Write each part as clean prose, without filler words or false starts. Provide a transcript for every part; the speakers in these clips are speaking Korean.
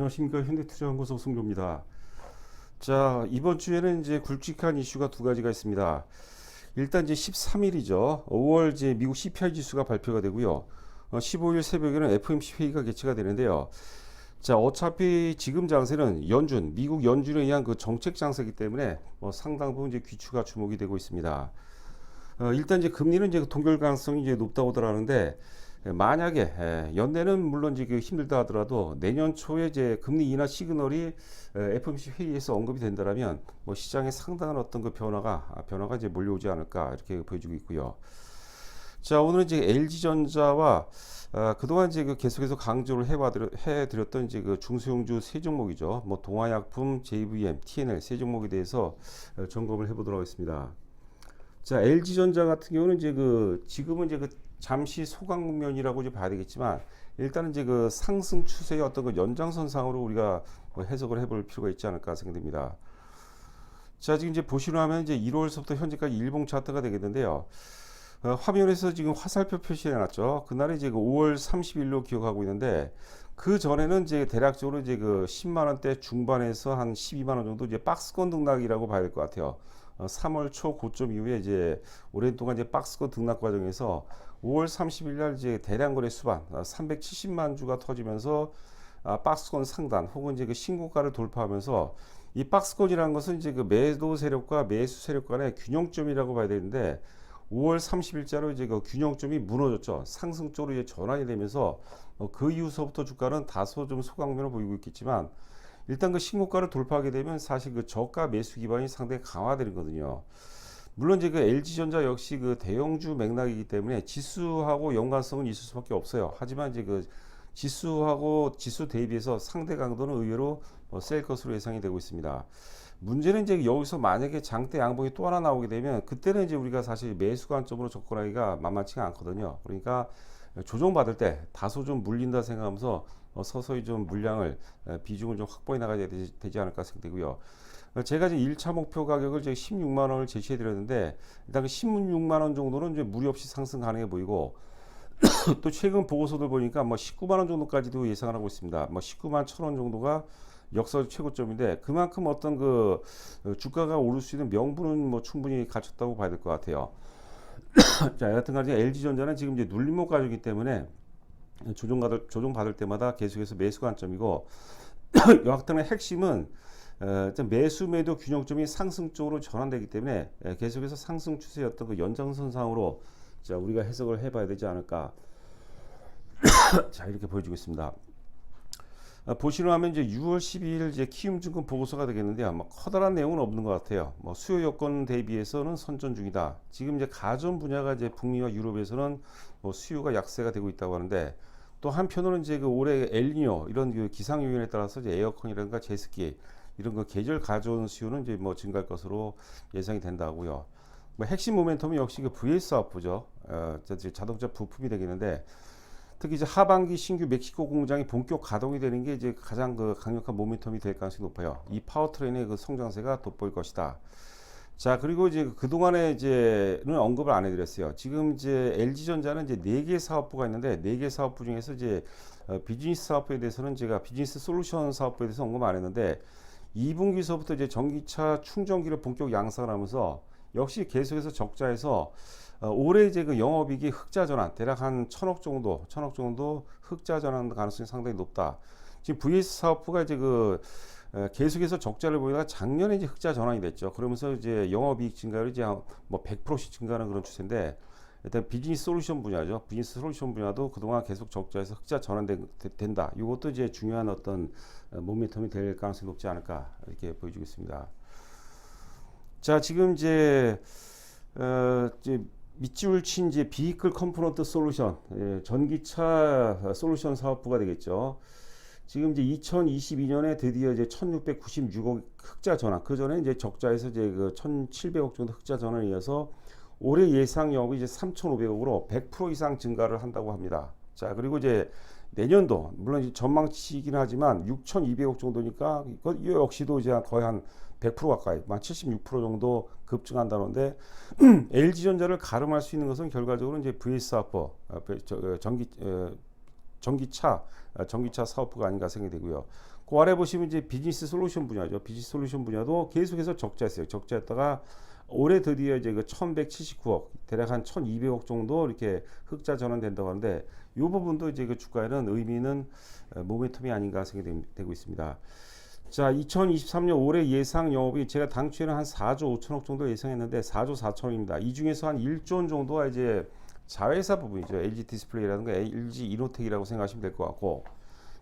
안녕하십니까. 현대투자연구소 송교입니다. 자, 이번 주에는 이제 굵직한 이슈가 두 가지가 있습니다. 일단 이제 13일이죠. 5월 이제 미국 CPI 지수가 발표가 되고요. 15일 새벽에는 FOMC 회의가 개최가 되는데요. 자, 어차피 지금 장세는 미국 연준에 의한 그 정책 장세이기 때문에 상당 부분 이제 귀추가 주목이 되고 있습니다. 일단 이제 금리는 이제 동결 가능성이 이제 높다고 하는데, 만약에 연내는 물론 이제 힘들다 하더라도 내년 초에 이제 금리 인하 시그널이 FOMC 회의에서 언급이 된다라면 시장에 상당한 어떤 그 변화가 이제 몰려오지 않을까 이렇게 보여지고 있고요. 자, 오늘은 이제 LG전자와 그동안 이제 계속해서 강조를 해드렸던 이제 그 중소형주 세 종목이죠. 동화약품, JVM, TNL 세 종목에 대해서 점검을 해보도록 하겠습니다. 자, LG전자 같은 경우는 이제 지금은 이제 잠시 소강 국면이라고 이제 봐야 되겠지만, 일단은 이제 상승 추세의 어떤 연장선상으로 우리가 해석을 해볼 필요가 있지 않을까 생각됩니다. 자, 지금 이제 보시면 이제 1월서부터 현재까지 일봉 차트가 되겠는데요. 화면에서 지금 화살표 표시해놨죠. 그날이 이제 5월 30일로 기억하고 있는데, 그 전에는 이제 대략적으로 이제 10만 원대 중반에서 한 12만 원 정도 이제 박스권 등락이라고 봐야 될 것 같아요. 3월 초 고점 이후에 이제 오랜 동안 이제 박스권 등락 과정에서 5월 30일 날 이제 대량 거래 수반 370만 주가 터지면서 박스권 상단 혹은 이제 신고가를 돌파하면서, 이 박스권이라는 것은 이제 매도 세력과 매수 세력 간의 균형점이라고 봐야 되는데, 5월 30일자로 이제 균형점이 무너졌죠. 상승 쪽으로 이제 전환이 되면서 그 이후서부터 주가는 다소 좀 소강면을 보이고 있겠지만, 일단 신고가를 돌파하게 되면 사실 저가 매수 기반이 상당히 강화되거든요. 물론 이제 LG전자 역시 대형주 맥락이기 때문에 지수하고 연관성은 있을 수밖에 없어요. 하지만 이제 지수 대비해서 상대 강도는 의외로 셀 것으로 예상이 되고 있습니다. 문제는 이제 여기서 만약에 장대 양봉이 또 하나 나오게 되면, 그때는 이제 우리가 사실 매수 관점으로 접근하기가 만만치가 않거든요. 그러니까 조정받을 때 다소 좀 물린다 생각하면서 서서히 좀 물량을 비중을 좀 확보해 나가야 되지 않을까 생각되고요. 제가 이제 1차 목표 가격을 16만 원을 제시해 드렸는데, 일단 16만 원 정도는 이제 무리 없이 상승 가능해 보이고, 또 최근 보고서들 보니까 19만 원 정도까지도 예상을 하고 있습니다. 19만 1천 원 정도가 역사 최고점인데, 그만큼 어떤 주가가 오를 수 있는 명분은 충분히 갖췄다고 봐야 될 것 같아요. 자, 여하튼간에 LG전자는 지금 이제 눌림목 가격이기 때문에 조정받을 때마다 계속해서 매수 관점이고, 여하튼간에 핵심은 매수 매도 균형점이 상승 쪽으로 전환되기 때문에 계속해서 상승 추세의 어떤 연장선상으로 자, 우리가 해석을 해봐야 되지 않을까. 자, 이렇게 보여주고 있습니다. 보시면 이제 6월 12일 이제 키움증권 보고서가 되겠는데요. 커다란 내용은 없는 것 같아요. 수요 여건 대비해서는 선전 중이다. 지금 이제 가전 분야가 이제 북미와 유럽에서는 수요가 약세가 되고 있다고 하는데, 또 한편으로는 이제 올해 엘니뇨 이런 기상 요인에 따라서 이제 에어컨이라든가 제습기 이런 계절 가전 수요는 이제 증가할 것으로 예상이 된다고요. 핵심 모멘텀이 역시 VS아프죠. 자동차 부품이 되겠는데, 특히 이제 하반기 신규 멕시코 공장이 본격 가동이 되는 게 이제 가장 강력한 모멘텀이 될 가능성이 높아요. 이 파워트레인의 성장세가 돋보일 것이다. 자, 그리고 이제 그동안에 이제는 언급을 안 해드렸어요. 지금 이제 LG전자는 이제 4개 사업부가 있는데, 4개 사업부 중에서 이제 비즈니스 사업부에 대해서는 제가 비즈니스 솔루션 사업부에 대해서 언급 안 했는데, 2분기서부터 이제 전기차 충전기를 본격 양산을 하면서 역시 계속해서 적자에서 올해 이제 영업이익이 흑자 전환, 대략 한 1,000억 정도 흑자 전환 가능성이 상당히 높다. 지금 VS 사업부가 이제 계속해서 적자를 보이다가 작년에 이제 흑자 전환이 됐죠. 그러면서 이제 영업이익 증가율이 이제 100%씩 증가하는 그런 추세인데, 일단 비즈니스 솔루션 분야죠. 비즈니스 솔루션 분야도 그동안 계속 적자에서 흑자 전환된다. 이것도 이제 중요한 어떤 모멘텀이 될 가능성이 높지 않을까 이렇게 보여주겠습니다. 자, 지금 이제 밑줄 친 이제 비이클 컴포넌트 솔루션, 전기차 솔루션 사업부가 되겠죠. 지금 이제 2022년에 드디어 이제 1,696억 흑자 전환, 그 전에 이제 적자에서 이제 1,700억 정도 흑자 전환에 이어서 올해 예상 영업이 이제 3,500억으로 100% 이상 증가를 한다고 합니다. 자, 그리고 이제 내년도 물론 이제 전망치이긴 하지만 6,200억 정도니까 이 역시도 이제 거의 한 100% 가까이, 한 76% 정도 급증한다는데, LG전자를 가름할 수 있는 것은 결과적으로 이제 VS사업부, 전기차 사업부가 아닌가 생각이 되고요. 그 아래 보시면 이제 비즈니스 솔루션 분야죠. 비즈니스 솔루션 분야도 계속해서 적자했어요. 적자했다가 올해 드디어 이제 그 1179억, 대략 한 1200억 정도 이렇게 흑자 전환된다고 하는데 이 부분도 이제 그 주가에는 의미는 모멘텀이 아닌가 생각이 되고 있습니다. 자, 2023년 올해 예상 영업이 제가 당초에는 한 4조 5천억 정도 예상했는데 4조 4천억입니다. 이 중에서 한 1조 원 정도가 이제 자회사 부분이죠. LG 디스플레이라든가 LG 이노텍이라고 생각하시면 될 것 같고,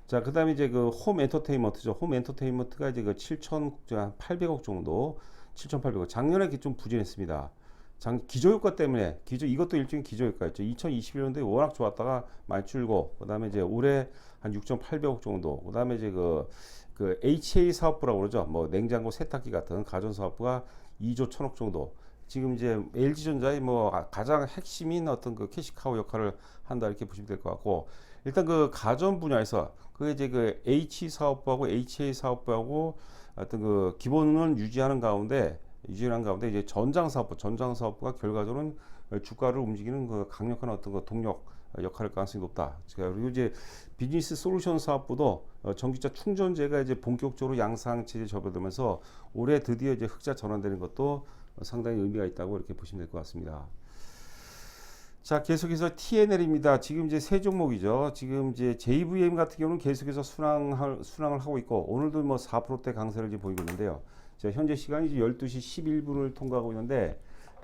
자, 그다음에 이제 그 홈 엔터테인먼트죠. 홈 엔터테인먼트가 이제 그 7,800억 정도, 7,800억. 작년에 좀 부진했습니다. 기저효과 때문에 이것도 일종의 기저효과였죠. 2021년도에 워낙 좋았다가 많이 줄고, 그다음에 이제 올해 한 6,800억 정도, 그다음에 이제 그 HA 사업부라고 그러죠. 뭐 냉장고, 세탁기 같은 가전 사업부가 2조 1천억 정도. 지금 이제 LG전자의 뭐 가장 핵심인 어떤 그 캐시카우 역할을 한다 이렇게 보시면 될 것 같고, 일단 그 가전 분야에서 그 이제 그 H 사업부하고 HA 사업부하고 어떤 그 기본은 유지하는 가운데 이제 전장 사업부가 결과적으로는 주가를 움직이는 그 강력한 어떤 그 동력 역할을 가능성이 높다. 그리고 이제 비즈니스 솔루션 사업부도 전기차 충전재가 이제 본격적으로 양상 체제 접어들면서 올해 드디어 이제 흑자 전환되는 것도 상당히 의미가 있다고 이렇게 보시면 될 것 같습니다. 자, 계속해서 TNL입니다. 지금 이제 세 종목이죠. 지금 이제 JVM 같은 경우는 계속해서 순항을 하고 있고, 오늘도 뭐 4%대 강세를 이제 보이고 있는데요. 자, 현재 시간이 이제 12시 11분을 통과하고 있는데,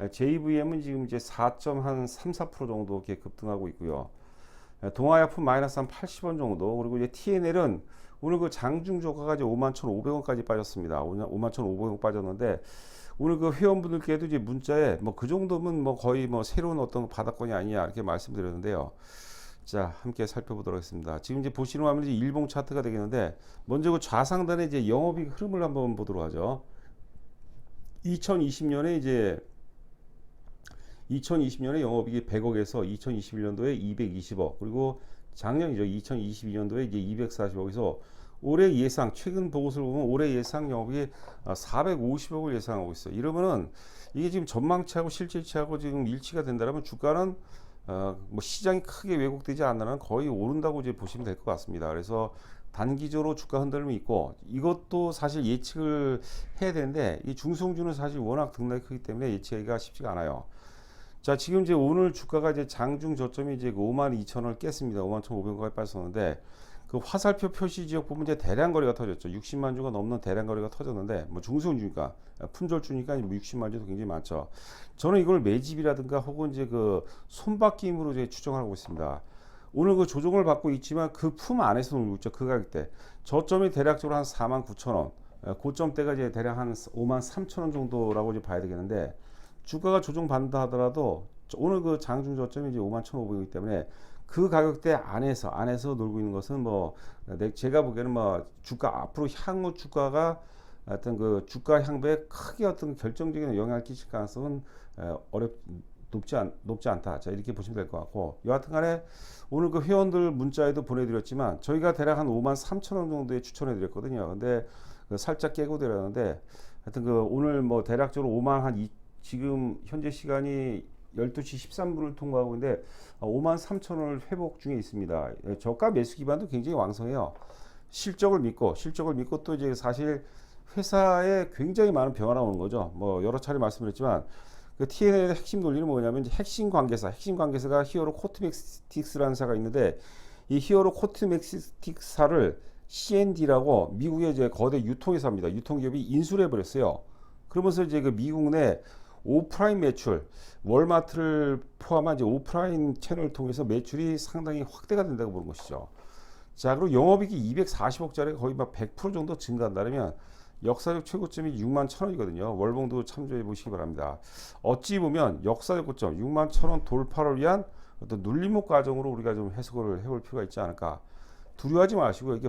JVM은 지금 이제 4.34% 정도 이렇게 급등하고 있고요. 동아약품 마이너스 한 80원 정도, 그리고 이제 TNL은 오늘 그 장중 저가가 이제 51,500원까지 빠졌습니다. 51,500원 빠졌는데, 오늘 그 회원분들께도 이제 문자에 뭐 그 정도면 뭐 거의 뭐 새로운 어떤 바닥권이 아니냐 이렇게 말씀드렸는데요. 자, 함께 살펴보도록 하겠습니다. 지금 이제 보시는 화면이 이제 일봉 차트가 되겠는데, 먼저 그 좌상단의 이제 영업이익 흐름을 한번 보도록 하죠. 2020년에 영업이익이 100억에서 2021년도에 220억, 그리고 작년이죠. 2022년도에 이제 240억에서 올해 예상, 최근 보고서를 보면 올해 예상 영업이 450억을 예상하고 있어요. 이러면은 이게 지금 전망치하고 실제치하고 지금 일치가 된다면 주가는 뭐 시장이 크게 왜곡되지 않는 거의 오른다고 이제 보시면 될 것 같습니다. 그래서 단기적으로 주가 흔들림이 있고, 이것도 사실 예측을 해야 되는데 이 중성주는 사실 워낙 등락이 크기 때문에 예측하기가 쉽지가 않아요. 자, 지금 이제 오늘 주가가 이제 장중 저점이 이제 52,000원을 깼습니다. 51,500원까지 빠졌는데, 그 화살표 표시 지역 부분 이제 대량 거래가 터졌죠. 60만 주가 넘는 대량 거래가 터졌는데, 뭐 중소주니까 품절주니까 뭐 60만 주도 굉장히 많죠. 저는 이걸 매집이라든가 혹은 이제 그 손바뀜으로 이제 추정하고 있습니다. 오늘 그 조정을 받고 있지만 그 품 안에서 놀고 있죠. 그 가격대 저점이 대략적으로 한 49,000원, 고점대가 이제 대략 한 53,000원 정도라고 이제 봐야 되겠는데, 주가가 조정받는다 하더라도 오늘 그 장중 저점이 이제 51,500원이기 때문에 그 가격대 안에서 놀고 있는 것은 뭐 제가 보기에는 뭐 주가 앞으로 향후 주가가 어떤 그 주가 향배에 크게 어떤 결정적인 영향을 끼칠 가능성은 높지 않다. 자, 이렇게 보시면 될 것 같고, 여하튼간에 오늘 그 회원들 문자에도 보내드렸지만 저희가 대략 한 53,000원 정도에 추천해드렸거든요. 근데 살짝 깨고 내렸는데, 하여튼 그 오늘 뭐 대략적으로 5만 지금 현재 시간이 12시 13분을 통과하고 있는데 53,000원을 회복 중에 있습니다. 저가 매수 기반도 굉장히 왕성해요. 실적을 믿고 또 이제 사실 회사에 굉장히 많은 변화가 오는 거죠. 뭐 여러 차례 말씀드렸지만 그 TNL의 핵심 논리는 뭐냐면 핵심 관계사가 히어로 코스메틱스라는 사가 있는데, 이 히어로 코스메틱사를 CND라고 미국의 이제 거대 유통회사입니다. 유통기업이 인수를 해버렸어요. 그러면서 이제 그 미국 내 오프라인 매출, 월마트를 포함한 이제 오프라인 채널을 통해서 매출이 상당히 확대가 된다고 보는 것이죠. 자, 그리고 영업이익이 240억짜리가 거의 막 100% 정도 증가한다면 역사적 최고점이 61,000원이거든요. 월봉도 참조해 보시기 바랍니다. 어찌 보면 역사적 고점 61,000원 돌파를 위한 어떤 눌림목 과정으로 우리가 좀 해석을 해볼 필요가 있지 않을까. 두려워하지 마시고, 이게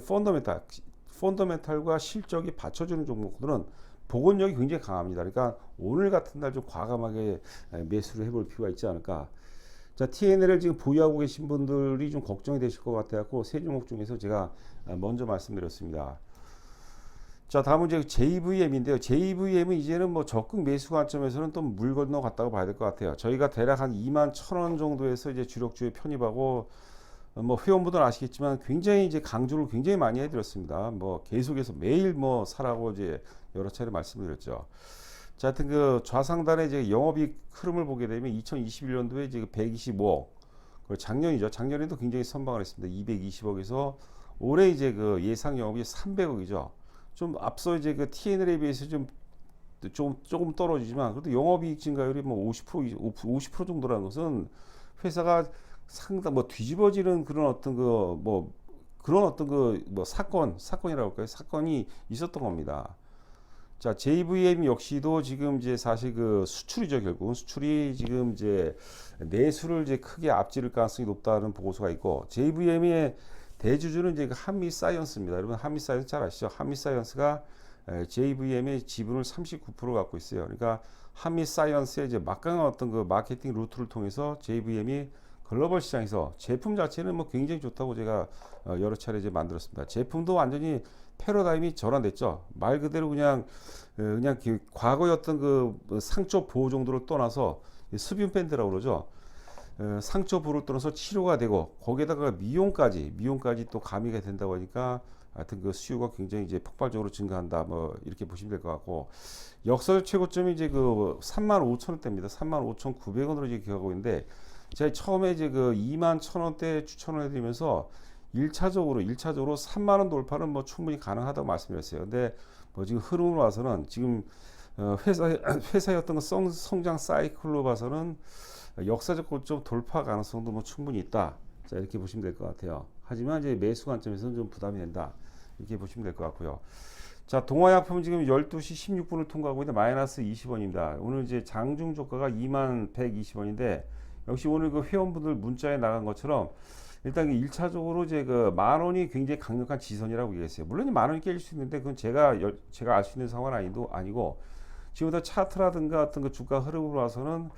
펀더멘탈과 실적이 받쳐주는 종목들은 복원력이 굉장히 강합니다. 그러니까 오늘 같은 날 좀 과감하게 매수를 해볼 필요가 있지 않을까. 자, TNL을 지금 보유하고 계신 분들이 좀 걱정이 되실 것 같아서 세 종목 중에서 제가 먼저 말씀드렸습니다. 자, 다음은 이제 JVM인데요. JVM은 이제는 뭐 적극 매수 관점에서는 또 물 건너 갔다고 봐야 될 것 같아요. 저희가 대략 한 21,000원 정도에서 이제 주력주에 편입하고 뭐 회원분들 아시겠지만 굉장히 이제 강조를 굉장히 많이 해드렸습니다. 뭐 계속해서 매일 뭐 사라고 이제 여러 차례 말씀드렸죠. 자, 하여튼 그 좌상단의 이제 영업이익 흐름을 보게 되면 2021년도에 이제 125억, 그리고 작년이죠. 작년에도 굉장히 선방을 했습니다. 220억에서 올해 이제 그 예상 영업이 300억이죠. 좀 앞서 이제 그 TNL에 비해서 조금 떨어지지만 그래도 영업이익 증가율이 뭐 50% 정도라는 것은 회사가 상당 뭐 뒤집어지는 그런 어떤 그 뭐 그런 어떤 그 뭐 사건이라고 할까요? 사건이 있었던 겁니다. 자, JVM 역시도 지금 이제 사실 그 수출이죠. 결국은 수출이 지금 이제 내수를 이제 크게 앞지를 가능성이 높다는 보고서가 있고, JVM의 대주주는 이제 그 한미사이언스입니다. 여러분 한미사이언스 잘 아시죠? 한미사이언스가 JVM의 지분을 39% 갖고 있어요. 그러니까 한미사이언스의 이제 막강한 어떤 그 마케팅 루트를 통해서 JVM이 글로벌 시장에서 제품 자체는 뭐 굉장히 좋다고 제가 여러 차례 이제 만들었습니다. 제품도 완전히 패러다임이 전환됐죠. 말 그대로 그냥 과거의 어떤 그 상처 보호 정도를 떠나서 수분 밴드라고 그러죠. 상처 보호를 떠나서 치료가 되고 거기에다가 미용까지 또 가미가 된다고 하니까 하여튼 그 수요가 굉장히 이제 폭발적으로 증가한다. 뭐 이렇게 보시면 될 것 같고, 역사적 최고점이 이제 그 35,000원대입니다. 35,900원으로 이제 기억하고 있는데, 제가 처음에 이제 그 21,000원대 추천을 해드리면서 1차적으로 3만원 돌파는 뭐 충분히 가능하다고 말씀드렸어요. 근데 뭐 지금 흐름으로 봐서는 지금 회사의 어떤 그 성장 사이클로 봐서는 역사적 고점 돌파 가능성도 뭐 충분히 있다. 자, 이렇게 보시면 될 것 같아요. 하지만 이제 매수 관점에서는 좀 부담이 된다. 이렇게 보시면 될 것 같고요. 자, 동아약품은 지금 12시 16분을 통과하고 있는데 마이너스 20원입니다. 오늘 이제 장중 저가가 2120원인데 역시 오늘 그 회원분들 문자에 나간 것처럼 일단 1차적으로 이제 그 만 원이 굉장히 강력한 지선이라고 얘기했어요. 물론 만 원이 깰 수 있는데 그건 제가 알 수 있는 상황은 아니고 지금부터 차트라든가 어떤 그 주가 흐름으로 봐서는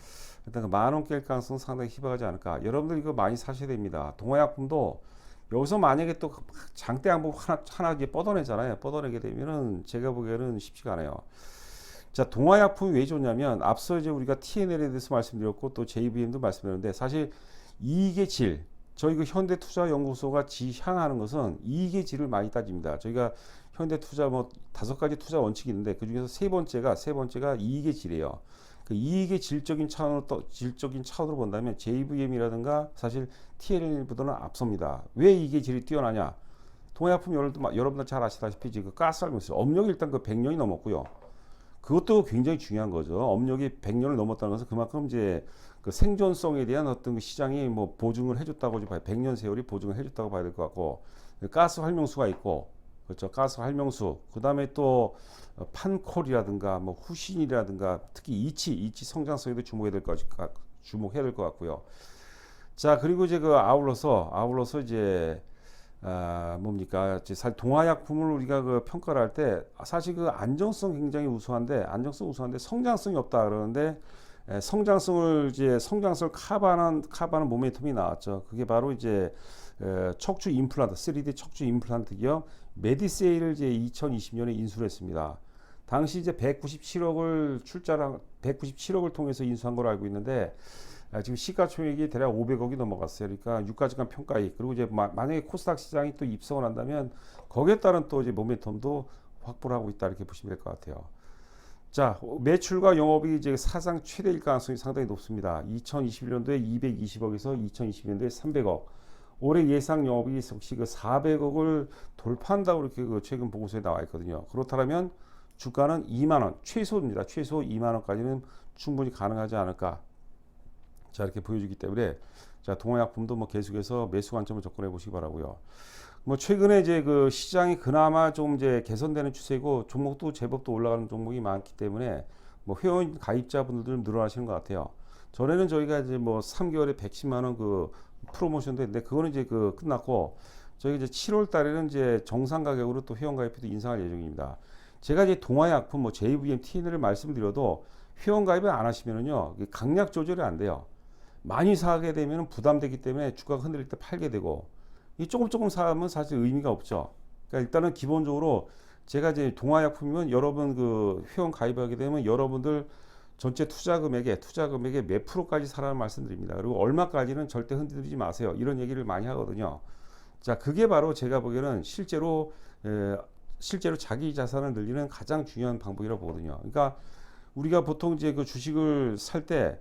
일단 그 만 원 깰 가능성 상당히 희박하지 않을까. 여러분들 이거 많이 사셔야 됩니다. 동아약품도 여기서 만약에 또 장대 항복 하나 뻗어내잖아요. 뻗어내게 되면은 제가 보기에는 쉽지가 않아요. 자, 동아약품이 왜 좋냐면 앞서 이제 우리가 TNL에 대해서 말씀드렸고 또 JVM도 말씀드렸는데 사실 이익의 질, 저희 그 현대투자연구소가 지향하는 것은 이익의 질을 많이 따집니다. 저희가 현대투자 뭐 5가지 투자 원칙이 있는데 그 중에서 세 번째가 이익의 질이에요. 그 이익의 질적인 차원으로 본다면 JVM이라든가 사실 TNL보다는 앞섭니다. 왜 이익의 질이 뛰어나냐? 동아약품 여러분들 잘 아시다시피 지금 가스 알고 있어요. 업력이 일단 그 100년이 넘었고요. 그것도 굉장히 중요한 거죠. 업력이 100년을 넘었다는 것은 그만큼 이제 그 생존성에 대한 어떤 그 시장이 뭐 보증을 해줬다고 봐요. 100년 세월이 보증을 해줬다고 봐야 될 것 같고, 가스 활명수가 있고, 그렇죠. 가스 활명수. 그 다음에 또 판콜이라든가 뭐 후신이라든가 특히 이치 성장성에도 주목해야 될 것 같고요. 자, 그리고 이제 그 아울러서 이제 뭡니까? 사실 동아약품을 우리가 그 평가를 할 때 사실 그 안정성 굉장히 우수한데 성장성이 없다 그러는데 성장성을 커버하는 모멘텀이 나왔죠. 그게 바로 이제 척추 임플란트, 3D 척추 임플란트 기업 메디세일을 이제 2020년에 인수를 했습니다. 당시 이제 197억을 통해서 인수한 걸로 알고 있는데 지금 시가총액이 대략 500억이 넘어갔어요. 그러니까 유가증권 평가익, 그리고 이제 만약에 코스닥 시장이 또 입성을 한다면 거기에 따른 또 이제 모멘텀도 확보를 하고 있다, 이렇게 보시면 될 것 같아요. 자, 매출과 영업이 이제 사상 최대일 가능성이 상당히 높습니다. 2021년도에 220억에서 2022년도에 300억. 올해 예상 영업이 역시 그 400억을 돌파한다고 이렇게 그 최근 보고서에 나와 있거든요. 그렇다면 주가는 2만 원, 최소입니다. 최소 2만 원까지는 충분히 가능하지 않을까. 자, 이렇게 보여주기 때문에 자, 동아약품도 뭐 계속해서 매수 관점을 접근해 보시기 바라고요. 뭐 최근에 이제 그 시장이 그나마 좀 이제 개선되는 추세고 종목도 제법 또 올라가는 종목이 많기 때문에 뭐 회원 가입자분들도 늘어나시는 것 같아요. 전에는 저희가 이제 뭐 3개월에 110만 원 그 프로모션도 했는데 그거는 이제 그 끝났고 저희 이제 7월 달에는 이제 정상 가격으로 또 회원 가입도 인상할 예정입니다. 제가 이제 동아약품 뭐 JVM, TNL을 말씀드려도 회원 가입을 안 하시면은요 강약 조절이 안 돼요. 많이 사게 되면 부담되기 때문에 주가가 흔들릴 때 팔게 되고, 이 조금 사면 사실 의미가 없죠. 그러니까 일단은 기본적으로 제가 이제 동아약품이면 여러분 그 회원 가입하게 되면 여러분들 전체 투자 금액의 몇 프로까지 사라는 말씀드립니다. 그리고 얼마까지는 절대 흔들리지 마세요. 이런 얘기를 많이 하거든요. 자, 그게 바로 제가 보기에는 실제로 자기 자산을 늘리는 가장 중요한 방법이라고 보거든요. 그러니까 우리가 보통 이제 그 주식을 살 때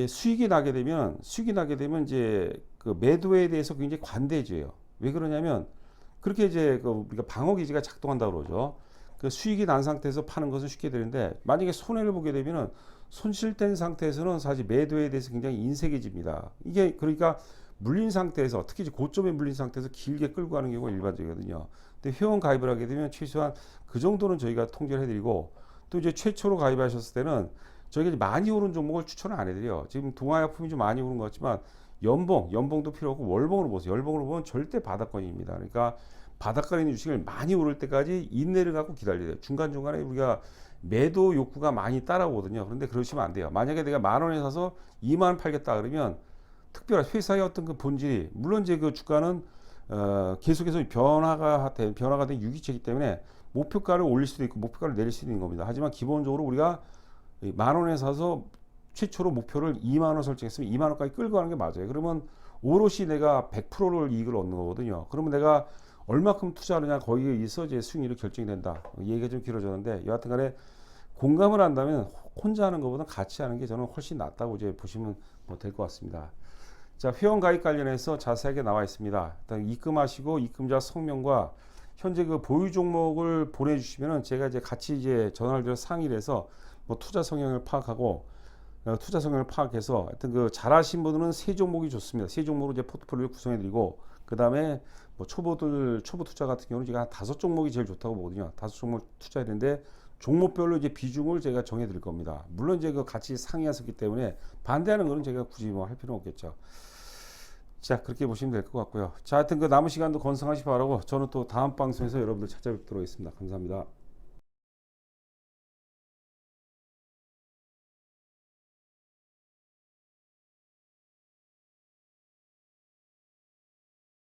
수익이 나게 되면 이제 그 매도에 대해서 굉장히 관대해져요. 왜 그러냐면 그렇게 이제 그 우리가 방어 기지가 작동한다고 그러죠. 그 수익이 난 상태에서 파는 것은 쉽게 되는데 만약에 손해를 보게 되면은 손실된 상태에서는 사실 매도에 대해서 굉장히 인색해집니다. 이게 그러니까 물린 상태에서 특히 이제 고점에 물린 상태에서 길게 끌고 가는 경우가 일반적이거든요. 근데 회원 가입을 하게 되면 최소한 그 정도는 저희가 통제를 해드리고 또 이제 최초로 가입하셨을 때는 저희가 이제 많이 오른 종목을 추천을 안 해드려요. 지금 동아약품이 좀 많이 오른 것 같지만 연봉도 필요 없고 월봉으로 보세요. 월봉으로 보면 절대 바닥권입니다. 그러니까 바닥권에 있는 주식을 많이 오를 때까지 인내를 갖고 기다려야 돼요. 중간중간에 우리가 매도 욕구가 많이 따라오거든요. 그런데 그러시면 안 돼요. 만약에 내가 10,000원에 사서 20,000원 팔겠다 그러면 특별한 회사의 어떤 그 본질이 물론 이제 그 주가는 계속해서 변화가 된 유기체이기 때문에 목표가를 올릴 수도 있고 목표가를 내릴 수도 있는 겁니다. 하지만 기본적으로 우리가 10,000원에 사서 최초로 목표를 20,000원 설정했으면 20,000원까지 끌고 가는 게 맞아요. 그러면 오롯이 내가 100%를 이익을 얻는 거거든요. 그러면 내가 얼마큼 투자하느냐 거기에 의해서 이제 수익률이 결정이 된다. 얘기가 좀 길어졌는데 여하튼 간에 공감을 한다면 혼자 하는 것보다 같이 하는 게 저는 훨씬 낫다고 이제 보시면 될 것 같습니다. 자, 회원 가입 관련해서 자세하게 나와 있습니다. 일단 입금하시고 입금자 성명과 현재 그 보유 종목을 보내주시면은 제가 이제 같이 이제 전화를 드려 상의를 해서 뭐 투자 성향을 파악하고 투자 성향을 파악해서 하여튼 그 잘하신 분들은 세 종목이 좋습니다. 세 종목으로 이제 포트폴리오를 구성해드리고 그 다음에 뭐 초보 투자 같은 경우는 제가 한 5종목이 제일 좋다고 보거든요. 5종목 투자해야 되는데 종목별로 이제 비중을 제가 정해드릴 겁니다. 물론 이제 그 같이 상의하셨기 때문에 반대하는 거는 제가 굳이 뭐 할 필요는 없겠죠. 자, 그렇게 보시면 될 것 같고요. 자, 하여튼 그 남은 시간도 건승하시 바라고 저는 또 다음 방송에서 여러분들 찾아뵙도록 하겠습니다. 감사합니다.